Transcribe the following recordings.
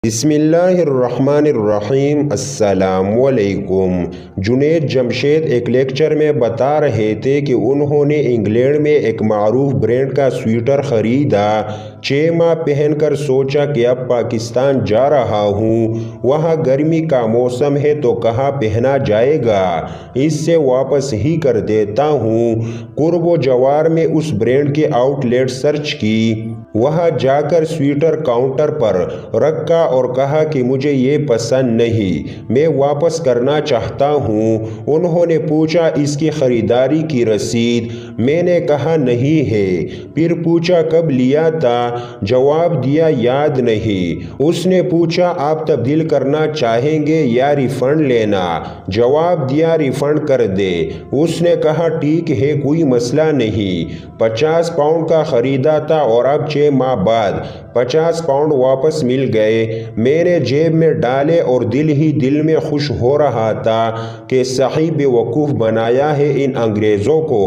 بسم اللہ الرحمن الرحیم۔ السلام علیکم۔ جنید جمشید ایک لیکچر میں بتا رہے تھے کہ انہوں نے انگلینڈ میں ایک معروف برانڈ کا سویٹر خریدا۔ 6 ماہ پہن کر سوچا کہ اب پاکستان جا رہا ہوں، وہاں گرمی کا موسم ہے تو کہاں پہنا جائے گا، اس سے واپس ہی کر دیتا ہوں۔ قرب و جوار میں اس برانڈ کے آؤٹ لیٹ سرچ کی، وہاں جا کر سویٹر کاؤنٹر پر رکھا اور کہا کہ مجھے یہ پسند نہیں، میں واپس کرنا چاہتا ہوں۔ انہوں نے پوچھا اس کی خریداری کی رسید؟ میں نے کہا نہیں ہے۔ پھر پوچھا کب لیا تھا؟ جواب دیا یاد نہیں۔ اس نے پوچھا آپ تبدیل کرنا چاہیں گے یا ریفنڈ لینا؟ جواب دیا ریفنڈ کر دے۔ اس نے کہا ٹھیک ہے کوئی مسئلہ نہیں۔ 50 پاؤنڈ کا خریدا تھا اور اب 6 ماہ بعد 50 پاؤنڈ واپس مل گئے۔ میں نے جیب میں ڈالے اور دل ہی دل میں خوش ہو رہا تھا کہ صحیح بے وقوف بنایا ہے ان انگریزوں کو۔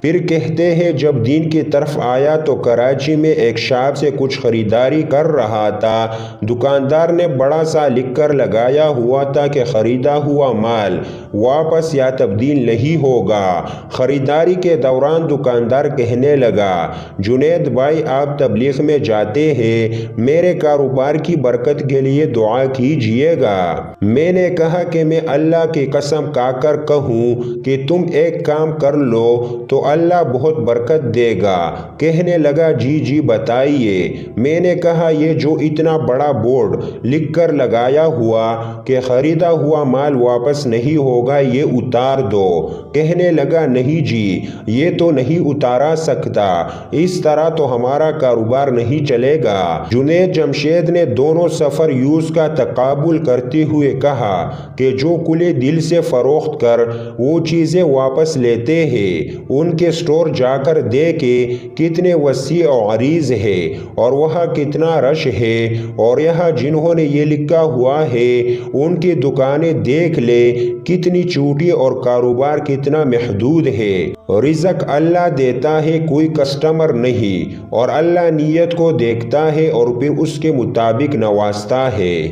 پھر کہتے ہیں جب دین کی طرف آیا تو کراچی میں ایک شاپ سے کچھ خریداری کر رہا تھا۔ دکاندار نے بڑا سا لکھ کر لگایا ہوا تھا کہ خریدا ہوا مال واپس یا تبدیل نہیں ہوگا۔ خریداری کے دوران دکاندار کہنے لگا جنید بھائی آپ تبلیغ میں جاتے ہیں، میرے کاروبار کی برکت کے لیے دعا کیجیے گا۔ میں نے کہا کہ میں اللہ کی قسم کھا کر کہوں کہ تم ایک کام کر لو تو اللہ بہت برکت دے گا۔ کہنے لگا جی بتائیے۔ میں نے کہا یہ جو اتنا بڑا بورڈ لکھ کر لگایا ہوا کہ خریدا ہوا مال واپس نہیں ہوگا یہ اتار دو۔ کہنے لگا نہیں جی یہ تو نہیں اتارا سکتا، اس طرح تو ہمارا کاروبار نہیں چلے گا۔ جنید جمشید نے دونوں سفر یوز کا تقابل کرتے ہوئے کہا کہ جو کھلے دل سے فروخت کر وہ چیزیں واپس لیتے ہیں ان کے سٹور جا کر دیکھے کتنے وسیع و عریض ہے اور وہاں کتنا رش ہے، اور یہاں جنہوں نے یہ لکھا ہوا ہے ان کی دکانیں دیکھ لے کتنی چھوٹی اور کاروبار کتنا محدود ہے۔ رزق اللہ دیتا ہے کوئی کسٹمر نہیں، اور اللہ نیت کو دیکھتا ہے اور پھر اس کے مطابق نوازتا ہے۔